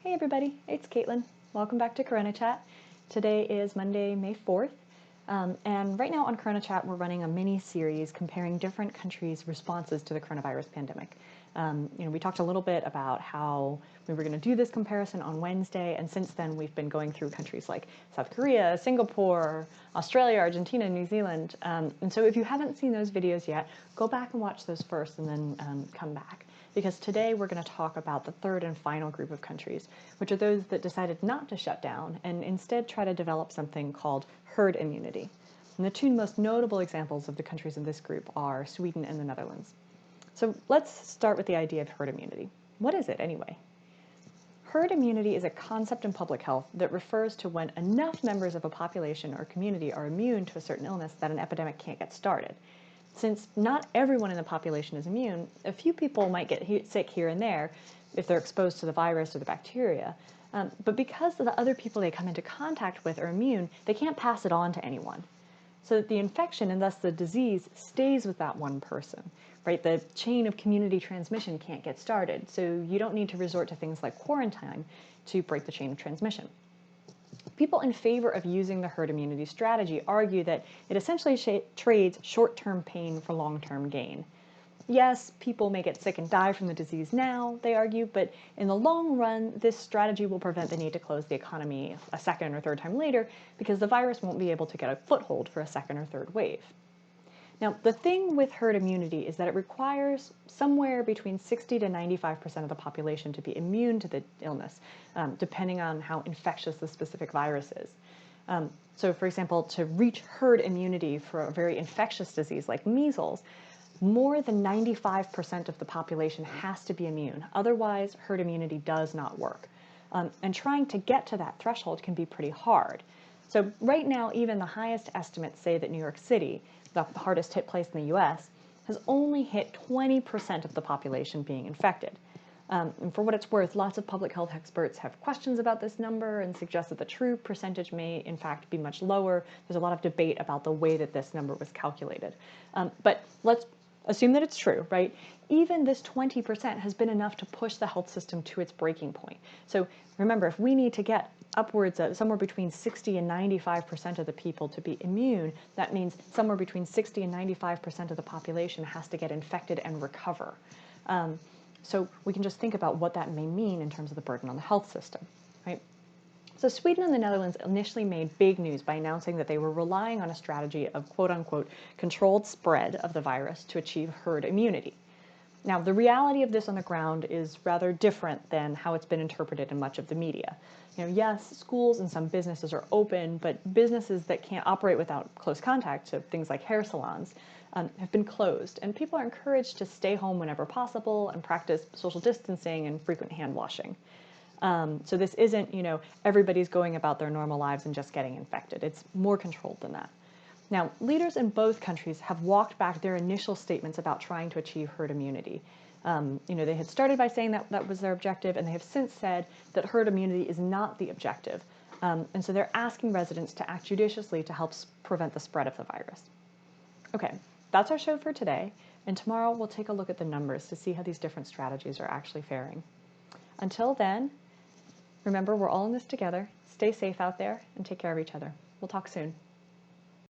Hey everybody, it's Caitlin. Welcome back to CoronaChat. Today is Monday, May 4th, and right now on CoronaChat we're running a mini-series comparing different countries' responses to the coronavirus pandemic. We talked a little bit about how we were going to do this comparison on Wednesday, and since then we've been going through countries like South Korea, Singapore, Australia, Argentina, New Zealand. And so if you haven't seen those videos yet, go back and watch those first and then come back. Because today we're going to talk about the third and final group of countries, which are those that decided not to shut down and instead try to develop something called herd immunity. And the two most notable examples of the countries in this group are Sweden and the Netherlands. So let's start with the idea of herd immunity. What is it anyway? Herd immunity is a concept in public health that refers to when enough members of a population or community are immune to a certain illness that an epidemic can't get started. Since not everyone in the population is immune, a few people might get sick here and there if they're exposed to the virus or the bacteria. But because the other people they come into contact with are immune, they can't pass it on to anyone. So the infection and thus the disease stays with that one person, right? The chain of community transmission can't get started, so you don't need to resort to things like quarantine to break the chain of transmission. People in favor of using the herd immunity strategy argue that it essentially trades short-term pain for long-term gain. Yes, people may get sick and die from the disease now, they argue, but in the long run, this strategy will prevent the need to close the economy a second or third time later because the virus won't be able to get a foothold for a second or third wave. Now, the thing with herd immunity is that it requires somewhere between 60 to 95% of the population to be immune to the illness, depending on how infectious the specific virus is. So, for example, to reach herd immunity for a very infectious disease like measles, more than 95% of the population has to be immune. Otherwise, herd immunity does not work. And trying to get to that threshold can be pretty hard. So right now, even the highest estimates say that New York City, the hardest hit place in the US, has only hit 20% of the population being infected. And for what it's worth, lots of public health experts have questions about this number and suggest that the true percentage may, in fact, be much lower. There's a lot of debate about the way that this number was calculated. But let's assume that it's true, right? Even this 20% has been enough to push the health system to its breaking point. So remember, if we need to get upwards of somewhere between 60 and 95% of the people to be immune, that means somewhere between 60 and 95% of the population has to get infected and recover. So we can just think about what that may mean in terms of the burden on the health system, right? So Sweden and the Netherlands initially made big news by announcing that they were relying on a strategy of quote-unquote controlled spread of the virus to achieve herd immunity. Now, the reality of this on the ground is rather different than how it's been interpreted in much of the media. Yes, schools and some businesses are open, but businesses that can't operate without close contact, so things like hair salons, have been closed, and people are encouraged to stay home whenever possible and practice social distancing and frequent hand washing. So this isn't, everybody's going about their normal lives and just getting infected. It's more controlled than that. Now, leaders in both countries have walked back their initial statements about trying to achieve herd immunity. They had started by saying that was their objective, and they have since said that herd immunity is not the objective. And so they're asking residents to act judiciously to help prevent the spread of the virus. Okay, that's our show for today, and tomorrow we'll take a look at the numbers to see how these different strategies are actually faring. Until then, remember, we're all in this together. Stay safe out there and take care of each other. We'll talk soon.